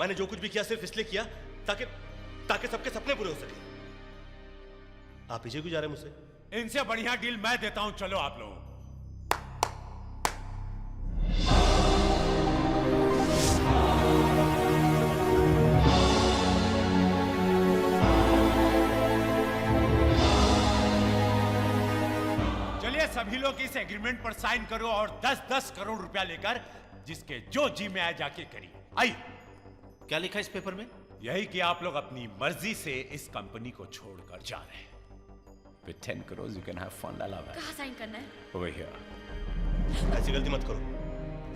मैंने जो कुछ भी किया सिर्फ इसलिए किया ताकि ताकि सबके सपने पूरे हो सके। आप पीछे क्यों जा रहे हैं मुझसे? इनसे बढ़िया डील मैं देता हूं, चलो आप लोग। चलिए सभी लोग इस एग्रीमेंट पर साइन करो और 10-10 करोड़ रुपया लेकर जिसके जो जी में आए जाके करिए। आइए। क्या लिखा है इस पेपर में? यही कि आप लोग अपनी मर्जी से इस कंपनी को छोड़कर जा रहे हैं। With 10 crores you can have fun, लाला भाई। कहाँ साइन करना है? Over here. ऐसी गलती मत करो।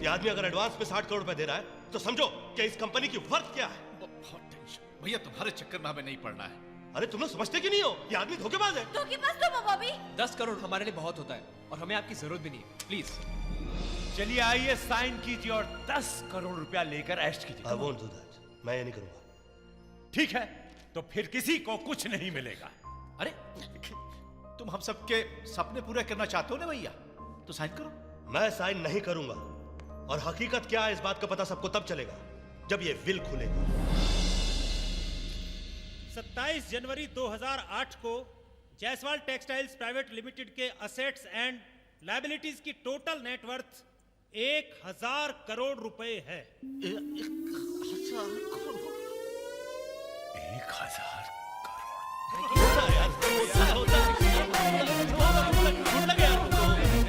ये आदमी अगर एडवांस में 60 करोड़ रुपए दे रहा है तो समझो कि इस कंपनी की वर्थ क्या है। बहुत टेंशन भैया, तुम्हारे चक्कर में हमें नहीं पड़ना है। अरे तुम लोग समझते क्यों नहीं हो? ये आदमी धोखेबाज है। धोखेबाज तुम हो बॉबी। 10 करोड़ हमारे लिए बहुत होता है और हमें आपकी जरूरत भी नहीं है, प्लीज। चलिए आइए साइन कीजिए और 10 करोड़ रुपया लेकर ऐश कीजिए। I won't do that. मैं ये नहीं करूंगा। ठीक है, तो फिर किसी को कुछ नहीं मिलेगा। अरे तुम हम सबके सपने पूरे करना चाहते हो ना भैया, तो साइन करो। मैं साइन नहीं करूंगा और हकीकत क्या है इस बात का पता सबको तब चलेगा जब ये विल खुलेगा। 27 जनवरी 2008 को जायसवाल टेक्सटाइल्स प्राइवेट लिमिटेड के असेट्स एंड लायबिलिटीज की टोटल नेटवर्थ 1000 करोड़ रुपए है। 1000 करोड़।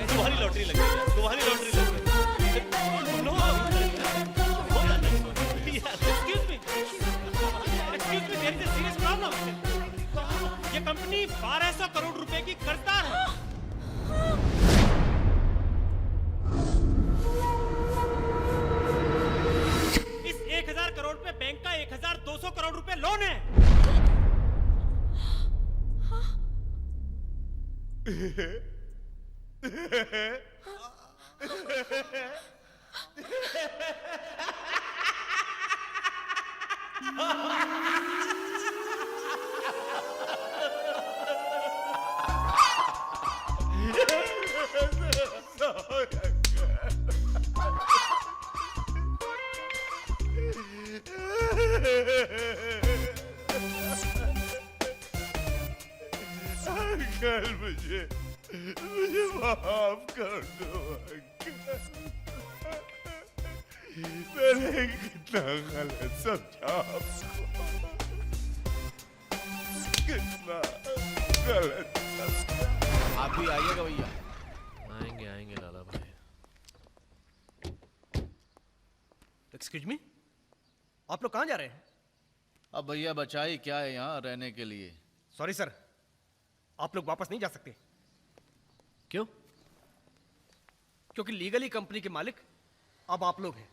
तुम्हारी लॉटरी लग गई। तुम्हारी लॉटरी लग गई। Excuse me, there is a serious problem. ये कंपनी 1200 करोड़ रुपए की कर्जदार है। इस 1000 करोड़ पे बैंक का 1200 करोड़ रुपए लोन है। अंकल मुझे माफ कर दो अंकल। मैंने कितना गलत समझा आपको, कितना गलत समझा। आप भी आइएगा भैया। आएंगे आएंगे लाला भाई। एक्सक्यूज मी, आप लोग कहाँ जा रहे हैं? अब भैया बचाई क्या है यहाँ रहने के लिए। सॉरी सर, आप लोग वापस नहीं जा सकते। क्यों? क्योंकि लीगली कंपनी के मालिक अब आप लोग हैं,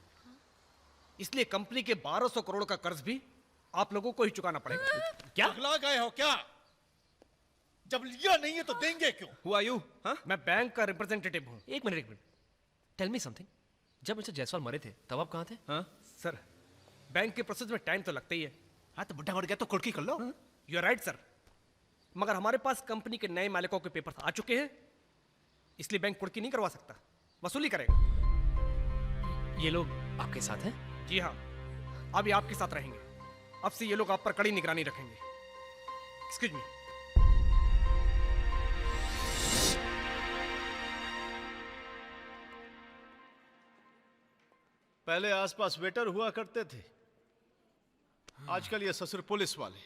इसलिए कंपनी के 1200 करोड़ का कर्ज भी आप लोगों को ही चुकाना पड़ेगा। क्या पगला गए हो क्या? जब लिया नहीं है तो देंगे क्यों? Who are you? हाँ? मैं बैंक का रिप्रेजेंटेटिव हूँ। एक मिनट टेल मी समथिंग। जब मिस्टर जायसवाल मरे थे तब आप कहाँ थे? हाँ सर, बैंक के प्रोसेस में टाइम तो लगता ही है। हाँ तो बुढ़ा मर गया तो कुर्की कर लो। यू आर राइट सर, मगर हमारे पास कंपनी के नए मालिकों के पेपर्स आ चुके हैं, इसलिए बैंक कुर्की नहीं करवा सकता, वसूली करेगा। ये लोग आपके साथ हैं? जी हाँ, अब ये आपके साथ रहेंगे। अब से ये लोग आप पर कड़ी निगरानी रखेंगे। Excuse me. पहले आसपास वेटर हुआ करते थे, आजकल ये ससुर पुलिस वाले।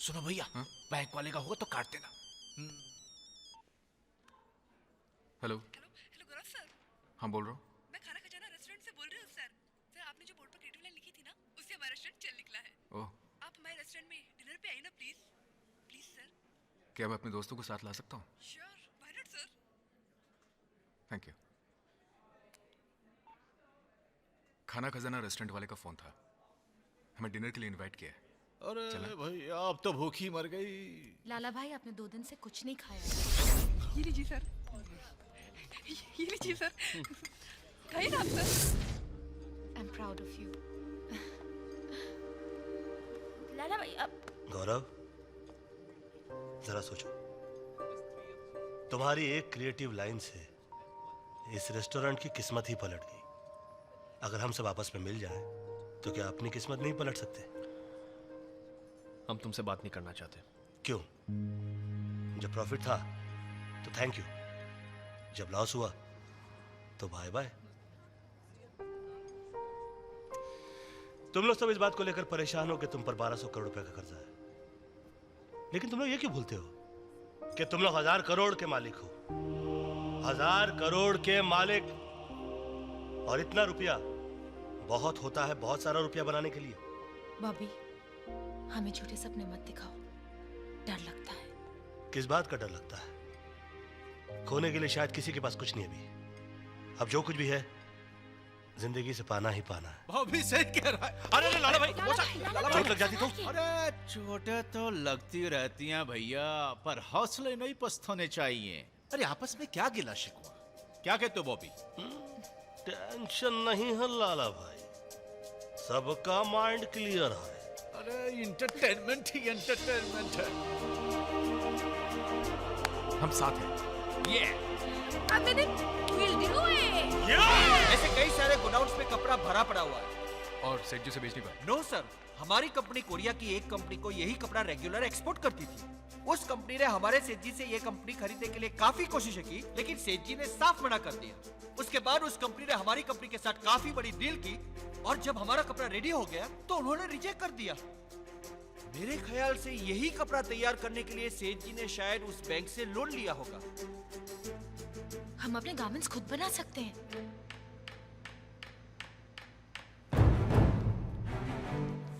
सुनो भैया, बैंक वाले का होगा तो काट देना। हेलो हेलो गौरव सर। हाँ बोल रहा हूँ। मैं खाना खजाना रेस्टोरेंट से बोल रही हूँ सर। सर आपने जो बोर्ड पर क्रिएटिव लाइन लिखी थी ना, उससे हमारा रेस्टोरेंट चल निकला है। ओह, आप हमारे रेस्टोरेंट में डिनर पे आइए ना प्लीज। Please sir. क्या मैं अपने दोस्तों को साथ ला सकता हूँ? Sure, why not sir. Thank you. खाना खजाना रेस्टोरेंट वाले का फोन था, हमें डिनर के लिए इनवाइट किया है। अरे भाई आप तो भूखी मर गई। लाला भाई आपने 2 दिन से कुछ नहीं खाया। ये लीजिए सर, ये लीजिए सर, खाइए ना आप sir. I am proud of you. Lala bhai अब गौरव जरा सोचो, तुम्हारी एक क्रिएटिव लाइन से इस रेस्टोरेंट की किस्मत ही पलट गई। अगर हम सब आपस में मिल जाएं, तो क्या अपनी किस्मत नहीं पलट सकते? हम तुमसे बात नहीं करना चाहते। क्यों? जब प्रॉफिट था तो थैंक यू, जब लॉस हुआ तो बाय बाय। तुम लोग सब इस बात को लेकर परेशान हो कि तुम पर 1200 करोड़ रुपए का कर्जा है, लेकिन तुम लोग ये क्यों भूलते हो कि तुम लोग 1000 करोड़ के मालिक हो। 1000 करोड़ के मालिक। और इतना रुपया बहुत होता है बहुत सारा रुपया बनाने के लिए। बॉबी, हमें झूठे सपने मत दिखाओ, डर लगता है। किस बात का डर लगता है? खोने के लिए शायद किसी के पास कुछ नहीं अभी। अब जो कुछ भी है जिंदगी से पाना ही पाना है। बॉबी सही कह रहा है। अरे अरे लाला भाई, चोट लग जाती तो? अरे चोटें तो लगती रहती हैं भैया, पर हौसले नहीं पस्त होने चाहिए। अरे आपस में क्या गिला शिकवा? क्या कहते हो बॉबी? टेंशन नहीं है लाला भाई, सबका माइंड क्लियर है। अरे इंटरटेनमेंट ही इंटरटेनमेंट है। हम साथ हैं। We'll do it! ऐसे कई सारे गोडाउन्स में कपड़ा भरा पड़ा हुआ है। और सेठ जी से बेचने पर नो सर, हमारी कंपनी कोरिया की एक कंपनी को यही कपड़ा रेगुलर एक्सपोर्ट करती थी। उस कंपनी ने हमारे सेठ जी से ये कंपनी खरीदने के लिए काफी कोशिशें की, लेकिन सेठ जी ने साफ मना कर दिया। उसके बाद उस कंपनी ने हमारी कंपनी के साथ काफी बड़ी डील की, और जब हमारा कपड़ा रेडी हो गया तो उन्होंने रिजेक्ट कर दिया। मेरे ख्याल से यही कपड़ा तैयार करने के लिए सेठ जी ने शायद उस बैंक से लोन लिया होगा। हम अपने गारमेंट्स खुद बना सकते हैं।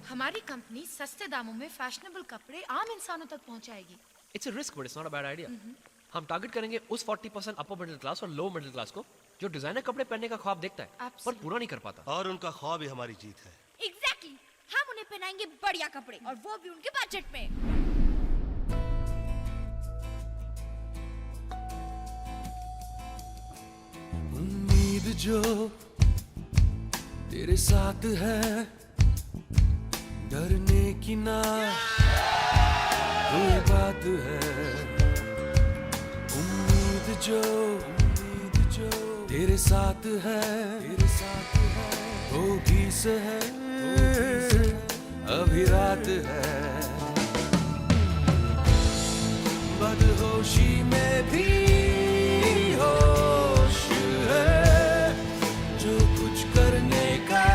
हमारी कंपनी सस्ते दामों में फैशनेबल कपड़े आम इंसानों तक पहुंचाएगी। It's a risk but it's not a bad idea. हम टारगेट करेंगे उस 40% अपर मिडिल क्लास और लो मिडिल क्लास को जो डिजाइनर कपड़े पहनने का ख्वाब देखता है पर Absolutely. पूरा नहीं कर पाता। और उनका ख्वाब ही हमारी जीत है। एग्जैक्टली, हम उन्हें पहनाएंगे बढ़िया कपड़े, और वो भी उनके बजट में। उम्मीद जो तेरे साथ है, डरने की ना कोई बात है। उम्मीद जो तेरे साथ है, वो भी है अभी रात है। बदहोशी में भी होश है, जो कुछ करने का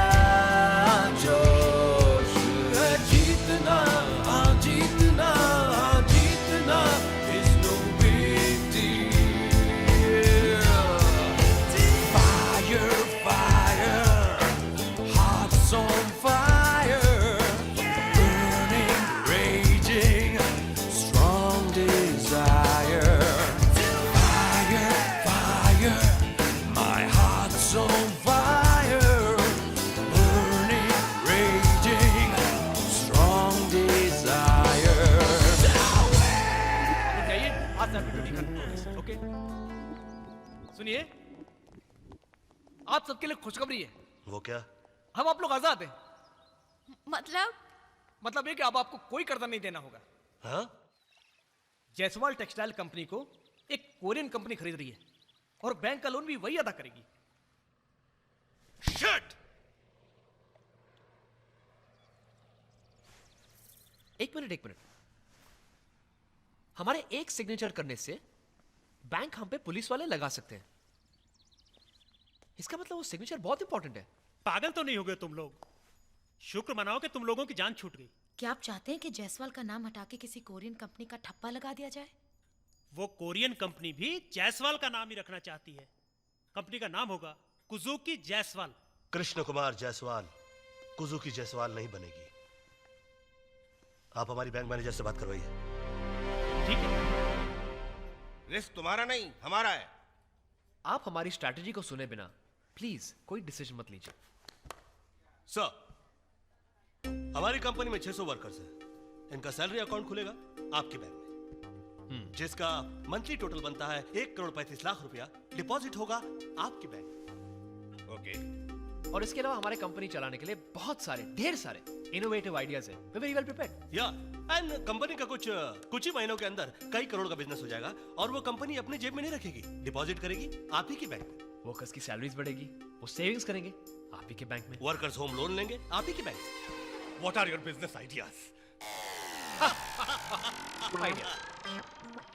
जोश है। जीतना हाँ जीतना हाँ जीतना is no big deal. Fire, fire, hearts on fire, burning, raging, strong desire. Fire, fire, my heart's on fire, burning, raging, strong desire. जाइए, आज आपकी ड्यूटी खत्म। ओके, सुनिए, आप सबके लिए खुशखबरी है। वो क्या? हम आप लोग आजाद हैं। मतलब ये कि अब आपको कोई कर्जा नहीं देना होगा। हाँ? जायसवाल टेक्सटाइल कंपनी को एक कोरियन कंपनी खरीद रही है और बैंक का लोन भी वही अदा करेगी। Shit! एक मिनट, हमारे एक सिग्नेचर करने से बैंक हम पे पुलिस वाले लगा सकते हैं। इसका मतलब वो सिग्नेचर बहुत इंपॉर्टेंट है। पागल तो नहीं हो गए तुम लोग? शुक्र मनाओ कि तुम लोगों की जान छूट गई। क्या आप चाहते हैं कि जायसवाल का नाम हटा के किसी कोरियन कंपनी का ठप्पा लगा दिया जाए? वो कोरियन कंपनी भी जायसवाल का नाम ही रखना चाहती है। कंपनी का नाम होगा कुजुकी जायसवाल। कृष्ण कुमार जायसवाल कुजुकी जायसवाल नहीं बनेगी। आप हमारी बैंक मैनेजर से बात करवाइए। ठीक है, रिस्क तुम्हारा नहीं हमारा है। आप हमारी स्ट्रैटेजी को सुने बिना प्लीज कोई डिसीजन मत लीजिए। सर, हमारी कंपनी में 600 वर्कर्स हैं। इनका सैलरी अकाउंट खुलेगा आपके बैंक में, जिसका मंथली टोटल बनता है 1,35,00,000 रुपया। डिपॉजिट होगा आपके बैंक। ओके। और इसके अलावा हमारे कंपनी चलाने के लिए बहुत सारे ढेर सारे इनोवेटिव आइडियाज हैं। We very well prepared. या एंड कंपनी का कुछ ही महीनों के अंदर कई करोड़ का बिजनेस हो जाएगा, और वो कंपनी अपने जेब में नहीं रखेगी, डिपॉजिट करेगी आप ही के बैंक में। वर्कर्स की सैलरीज बढ़ेगी, वो सेविंग्स करेंगे आप ही के बैंक में। वर्कर्स होम लोन लेंगे आप ही के बैंक से। What are your business ideas?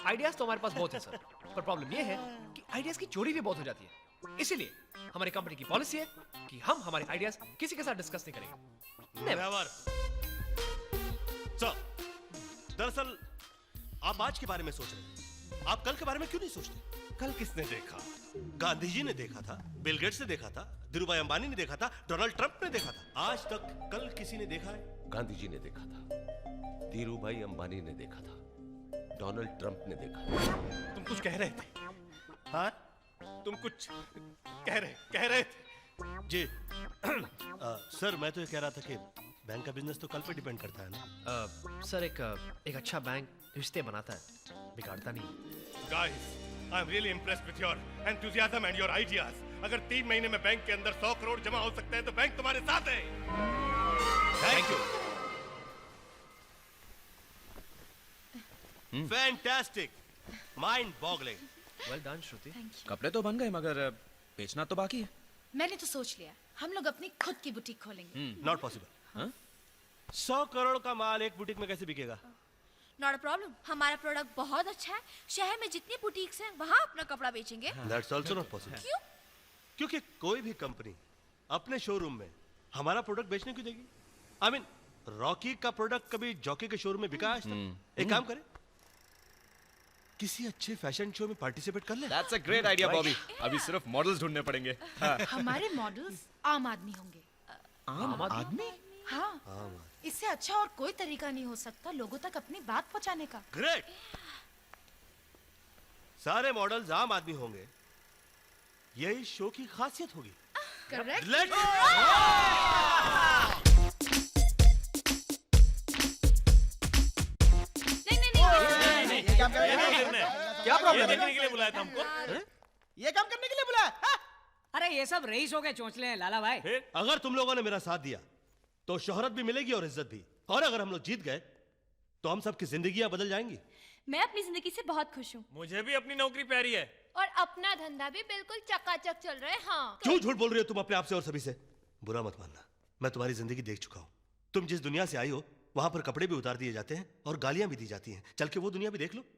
Ideas तो हमारे पास बहुत है सर, पर प्रॉब्लम ये है कि आइडियाज की चोरी भी बहुत हो जाती है। इसीलिए हमारी कंपनी की पॉलिसी है कि हम हमारे आइडियाज किसी के साथ डिस्कस नहीं करेंगे। नेवर। सर, दरअसल आप आज के बारे में सोच रहे हैं, आप कल के बारे में क्यों नहीं सोचते? कल किसने देखा? गांधी जी ने देखा था, बिल गेट्स ने देखा था, धीरूभाई अंबानी ने देखा था, डोनाल्ड ट्रंप ने देखा था। आज तक कल किसी ने देखा है? गांधी जी ने देखा था, धीरूभाई अंबानी ने देखा था, डोनाल्ड ट्रंप ने देखा था। तुम कुछ कह रहे थे? हाँ, तुम कुछ कह रहे थे? जी सर, मैं तो ये कह रहा था कि बैंक का बिजनेस तो कल पे डिपेंड करता है ना। सर एक अच्छा बैंक रिश्ते बनाता है, बिगाड़ता नहीं। Guys, I'm really impressed with your enthusiasm and your ideas. अगर 3 महीने में बैंक के अंदर 100 करोड़ जमा हो सकते हैं तो बैंक तुम्हारे साथ है। Thank you. Fantastic. Mind boggling. Well done, श्रुति। कपड़े तो बन गए मगर बेचना तो बाकी है। मैंने तो सोच लिया, हम लोग अपनी खुद की बुटीक खोलेंगे। Not possible. 100 करोड़ का माल एक बुटीक में कैसे बिकेगा? नॉट अ प्रॉब्लम, हमारा प्रोडक्ट बहुत अच्छा है। शहर में जितनी बुटीक्स हैं वहाँ अपना कपड़ा बेचेंगे। That's also not possible. क्यों? क्योंकि कोई भी कंपनी अपने शोरूम में हमारा प्रोडक्ट बेचने क्यों देगी? I mean, रॉकी का प्रोडक्ट कभी जॉकी के शोरूम में बिका आज तक? एक काम करें, किसी अच्छे फैशन शो में पार्टिसिपेट कर ले। That's a great idea, Bobby. अभी सिर्फ मॉडल्स ढूंढने पड़ेंगे। हमारे मॉडल्स आम आदमी होंगे। आम आदमी? हाँ, इससे अच्छा और कोई तरीका नहीं हो सकता लोगों तक अपनी बात पहुंचाने का। ग्रेट। सारे मॉडल्स आम आदमी होंगे, यही शो की खासियत होगी। करेक्ट। नहीं, क्या प्रॉब्लम है? देखने के लिए बुलाया था हमको। ये काम करने के लिए बुलाया? हाँ? अरे ये सब रईसों के चोंचले हैं लाला भाई। अगर तुम लोगों ने मेरा साथ दिया तो शोहरत भी मिलेगी और इज्जत भी, और अगर हम लोग जीत गए तो हम सबकी जिंदगियां बदल जाएंगी। मैं अपनी जिंदगी से बहुत खुश हूँ। मुझे भी अपनी नौकरी प्यारी है। और अपना धंधा भी बिल्कुल चकाचक चल रहा है। हाँ। क्यों झूठ बोल रही हो तुम अपने आप से और सभी से? बुरा मत मानना, मैं तुम्हारी जिंदगी देख चुका हूँ। तुम जिस दुनिया से आई हो वहां पर कपड़े भी उतार दिए जाते हैं और गालियां भी दी जाती हैं। चल के वो दुनिया भी देख लो।